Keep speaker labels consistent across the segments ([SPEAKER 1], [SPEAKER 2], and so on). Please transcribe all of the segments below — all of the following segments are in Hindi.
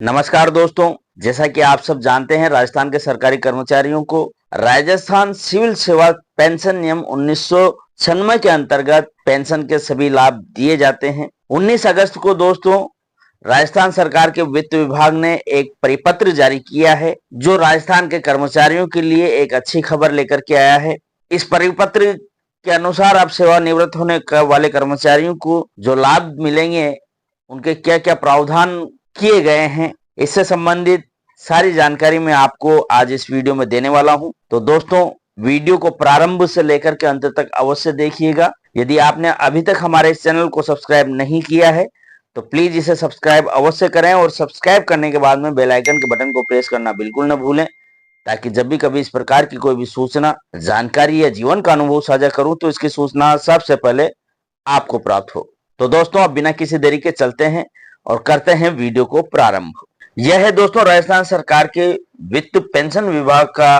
[SPEAKER 1] नमस्कार दोस्तों, जैसा कि आप सब जानते हैं, राजस्थान के सरकारी कर्मचारियों को राजस्थान सिविल सेवा पेंशन नियम 1996 के अंतर्गत पेंशन के सभी लाभ दिए जाते हैं। 19 अगस्त को दोस्तों राजस्थान सरकार के वित्त विभाग ने एक परिपत्र जारी किया है, जो राजस्थान के कर्मचारियों के लिए एक अच्छी खबर लेकर के आया है। इस परिपत्र के अनुसार अब सेवानिवृत्त होने वाले कर्मचारियों को जो लाभ मिलेंगे, उनके क्या क्या प्रावधान किए गए हैं, इससे संबंधित सारी जानकारी मैं आपको आज इस वीडियो में देने वाला हूं। तो दोस्तों, वीडियो को प्रारंभ से लेकर के अंत तक अवश्य देखिएगा। यदि आपने अभी तक हमारे इस चैनल को सब्सक्राइब नहीं किया है तो प्लीज इसे सब्सक्राइब अवश्य करें, और सब्सक्राइब करने के बाद में बेल आइकन के बटन को प्रेस करना बिल्कुल न भूलें, ताकि जब भी कभी इस प्रकार की कोई भी सूचना, जानकारी या जीवन का अनुभव साझा करूं तो इसकी सूचना सबसे पहले आपको प्राप्त हो। तो दोस्तों, अब बिना किसी देरी के चलते हैं और करते हैं वीडियो को प्रारंभ। यह है दोस्तों राजस्थान सरकार के वित्त पेंशन विभाग का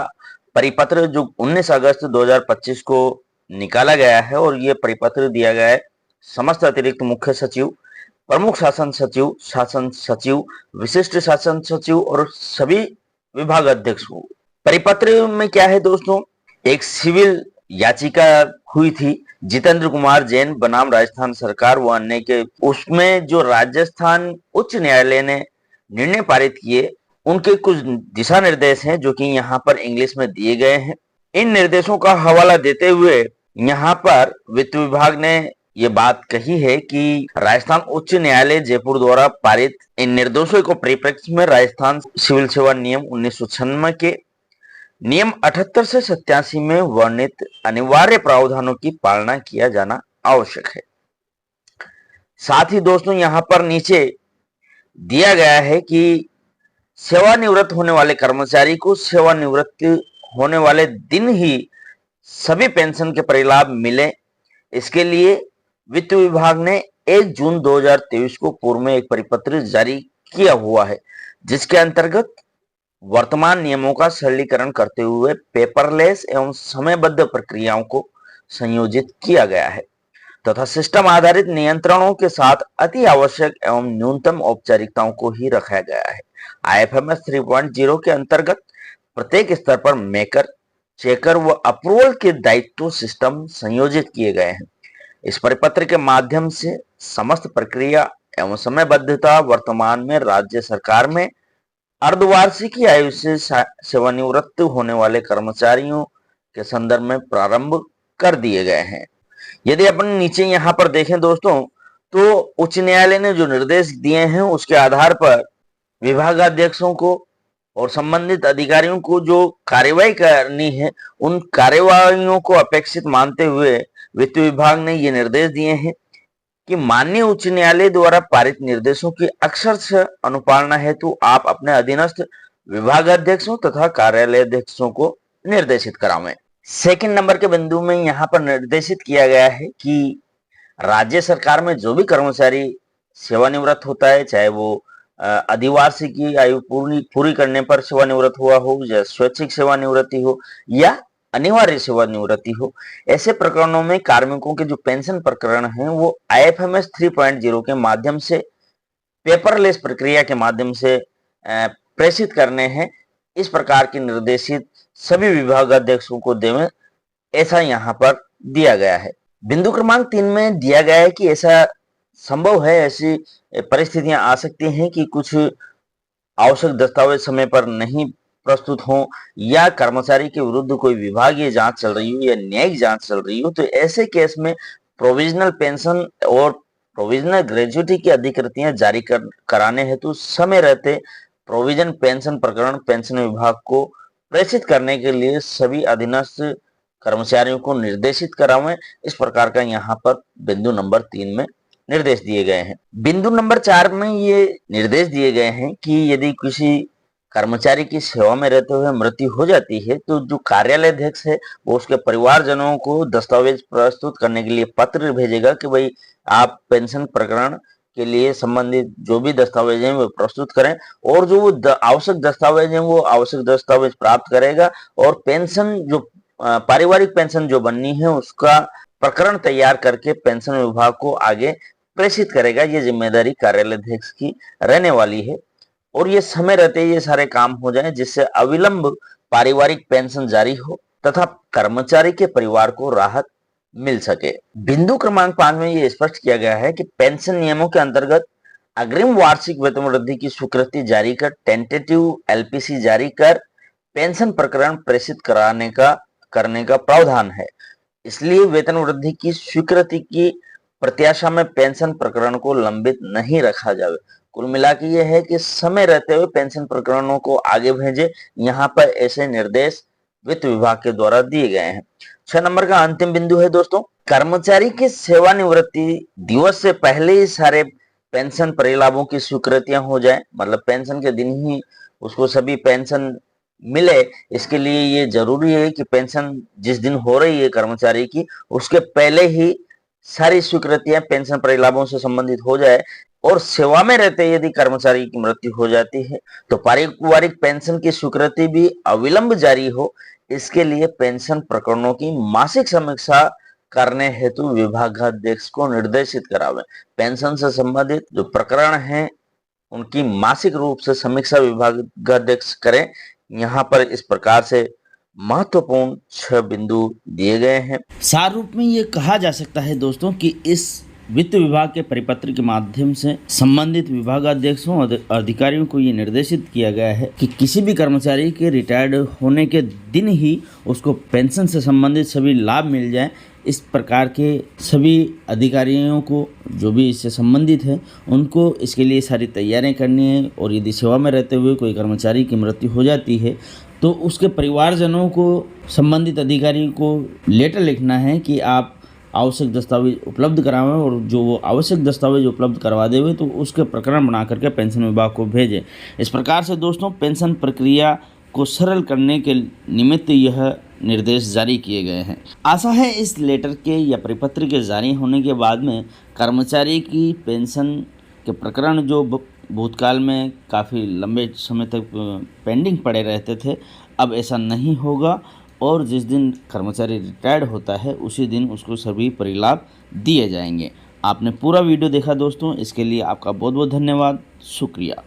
[SPEAKER 1] परिपत्र, जो 19 अगस्त 2025 को निकाला गया है, और यह परिपत्र दिया गया है समस्त अतिरिक्त मुख्य सचिव, प्रमुख शासन सचिव, विशिष्ट शासन सचिव और सभी विभाग अध्यक्ष को। परिपत्र में क्या है दोस्तों, एक सिविल याचिका हुई थी जितेंद्र कुमार जैन बनाम राजस्थान सरकार व अन्य के, उसमें जो राजस्थान उच्च न्यायालय ने निर्णय पारित किए, उनके कुछ दिशा निर्देश हैं जो कि यहाँ पर इंग्लिश में दिए गए हैं। इन निर्देशों का हवाला देते हुए यहाँ पर वित्त विभाग ने ये बात कही है कि राजस्थान उच्च न्यायालय जयपुर द्वारा पारित इन निर्देशों को परिप्रेक्ष्य में राजस्थान सिविल सेवा नियम 1996 के नियम 78 से 87 में वर्णित अनिवार्य प्रावधानों की पालना किया जाना आवश्यक है। साथ ही दोस्तों, यहाँ पर नीचे दिया गया है कि सेवानिवृत्त होने वाले कर्मचारी को सेवानिवृत्त होने वाले दिन ही सभी पेंशन के परिलाभ मिले, इसके लिए वित्त विभाग ने 1 जून 2023 को पूर्व में एक परिपत्र जारी किया हुआ है, जिसके अंतर्गत वर्तमान नियमों का सरलीकरण करते हुए पेपरलेस एवं समयबद्ध प्रक्रियाओं को संयोजित किया गया है तथा सिस्टम आधारित नियंत्रणों के साथ अति आवश्यक एवं न्यूनतम औपचारिकताओं को ही रखा गया है। IFMS 3.0 के अंतर्गत प्रत्येक स्तर पर मेकर, चेकर व अप्रूवल के दायित्व सिस्टम संयोजित किए गए हैं। इस परिपत्र के माध्यम से समस्त प्रक्रिया एवं समयबद्धता वर्तमान में राज्य सरकार में अर्धवार्षिकी आयु से सेवानिवृत्त होने वाले कर्मचारियों के संदर्भ में प्रारंभ कर दिए गए हैं। यदि अपन नीचे यहाँ पर देखें दोस्तों, तो उच्च न्यायालय ने जो निर्देश दिए हैं उसके आधार पर विभागाध्यक्षों को और संबंधित अधिकारियों को जो कार्यवाही करनी है, उन कार्यवाहियों को अपेक्षित मानते हुए वित्त विभाग ने ये निर्देश दिए हैं कि माननीय उच्च न्यायालय द्वारा पारित निर्देशों की अक्षरशः अनुपालना हेतु आप अपने अधीनस्थ विभागाध्यक्षों तथा कार्यालयाध्यक्षों को निर्देशित करावें। सेकंड नंबर के बिंदु में यहाँ पर निर्देशित किया गया है कि राज्य सरकार में जो भी कर्मचारी सेवानिवृत्त होता है, चाहे वो अधिवार्षिकी आयु पूरी करने पर सेवानिवृत्त हुआ हो, या स्वैच्छिक सेवानिवृत्ति हो, या अनिवार्य सेवानिवृत्ति हो, ऐसे प्रकरणों में कार्मिकों के जो पेंशन प्रकरण हैं वो IFMS 3.0 के माध्यम से पेपरलेस प्रक्रिया के माध्यम से प्रेषित करने हैं। इस प्रकार की निर्देशित सभी विभागाध्यक्षों को देवें, ऐसा यहाँ पर दिया गया है। बिंदु क्रमांक 3 में दिया गया है कि ऐसा संभव है, ऐसी परिस्थितियां आ सकती हैं कि कुछ आवश्यक दस्तावेज समय पर नहीं प्रस्तुत हो, या कर्मचारी के विरुद्ध कोई विभागीय जांच चल रही हो या न्यायिक जांच चल रही हो, तो ऐसे केस में प्रोविजनल पेंशन और प्रोविजनल ग्रेजुइटी की अधिकृतियां जारी कराने हेतु समय रहते प्रोविजन पेंशन प्रकरण पेंशन विभाग को प्रेषित करने के लिए सभी अधीनस्थ कर्मचारियों को निर्देशित करावें। इस प्रकार का यहाँ पर बिंदु नंबर 3 में निर्देश दिए गए हैं। बिंदु नंबर 4 में ये निर्देश दिए गए हैं कि यदि किसी कर्मचारी की सेवा में रहते हुए मृत्यु हो जाती है, तो जो कार्यालय अध्यक्ष है वो उसके परिवारजनों को दस्तावेज प्रस्तुत करने के लिए पत्र भेजेगा कि भाई आप पेंशन प्रकरण के लिए संबंधित जो भी दस्तावेज हैं वो प्रस्तुत करें, और जो वो आवश्यक दस्तावेज हैं वो आवश्यक दस्तावेज प्राप्त करेगा, और पेंशन जो पारिवारिक पेंशन जो बननी है उसका प्रकरण तैयार करके पेंशन विभाग को आगे प्रेषित करेगा। ये जिम्मेदारी कार्यालय अध्यक्ष की रहने वाली है। और ये समय रहते ये सारे काम हो जाएं, जिससे अविलंब पारिवारिक पेंशन जारी हो तथा कर्मचारी के परिवार को राहत मिल सके। बिंदु क्रमांक 5 में ये स्पष्ट किया गया है कि पेंशन नियमों के अंतर्गत अग्रिम वार्षिक वेतन वृद्धि की स्वीकृति जारी कर, टेंटेटिव एलपीसी जारी कर पेंशन प्रकरण प्रेषित करने का प्रावधान है। इसलिए वेतन वृद्धि की स्वीकृति की प्रत्याशा में पेंशन प्रकरण को लंबित नहीं रखा जाए। कुल मिला के यह है कि समय रहते हुए पेंशन प्रकरणों को आगे भेजे। यहाँ पर ऐसे निर्देश वित्त विभाग के द्वारा दिए गए हैं। 6 नंबर का अंतिम बिंदु है दोस्तों, कर्मचारी के सेवानिवृत्ति दिवस से पहले ही सारे पेंशन परिलाभों की स्वीकृतियां हो जाए, मतलब पेंशन के दिन ही उसको सभी पेंशन मिले। इसके लिए ये जरूरी है कि पेंशन जिस दिन हो रही है कर्मचारी की, उसके पहले ही सारी स्वीकृतियां पेंशन परिलाभों से संबंधित हो जाए। और सेवा में रहते यदि कर्मचारी की मृत्यु हो जाती है तो पारिवारिक पेंशन की स्वीकृति भी अविलंब जारी हो। इसके लिए पेंशन प्रकरणों की मासिक समीक्षा करने हेतु विभागाध्यक्ष को निर्देशित करावे। पेंशन से संबंधित जो प्रकरण हैं उनकी मासिक रूप से समीक्षा विभागाध्यक्ष करें। यहाँ पर इस प्रकार से महत्वपूर्ण 6 बिंदु दिए गए हैं।
[SPEAKER 2] सार रूप में ये कहा जा सकता है दोस्तों कि इस वित्त विभाग के परिपत्र के माध्यम से संबंधित विभागाध्यक्षों और अधिकारियों को ये निर्देशित किया गया है कि किसी भी कर्मचारी के रिटायर्ड होने के दिन ही उसको पेंशन से संबंधित सभी लाभ मिल जाए। इस प्रकार के सभी अधिकारियों को जो भी इससे संबंधित है उनको इसके लिए सारी तैयारियां करनी है। और यदि सेवा में रहते हुए कोई कर्मचारी की मृत्यु हो जाती है तो उसके परिवारजनों को संबंधित अधिकारी को लेटर लिखना है कि आप आवश्यक दस्तावेज उपलब्ध करावें, और जो वो आवश्यक दस्तावेज उपलब्ध करवा देवे तो उसके प्रकरण बना करके पेंशन विभाग को भेजें। इस प्रकार से दोस्तों पेंशन प्रक्रिया को सरल करने के निमित्त यह निर्देश जारी किए गए हैं। आशा है इस लेटर के या परिपत्र के जारी होने के बाद में कर्मचारी की पेंशन के प्रकरण जो भूतकाल में काफ़ी लंबे समय तक पेंडिंग पड़े रहते थे, अब ऐसा नहीं होगा। और जिस दिन कर्मचारी रिटायर्ड होता है उसी दिन उसको सभी परिलाभ दिए जाएंगे। आपने पूरा वीडियो देखा दोस्तों, इसके लिए आपका बहुत बहुत धन्यवाद, शुक्रिया।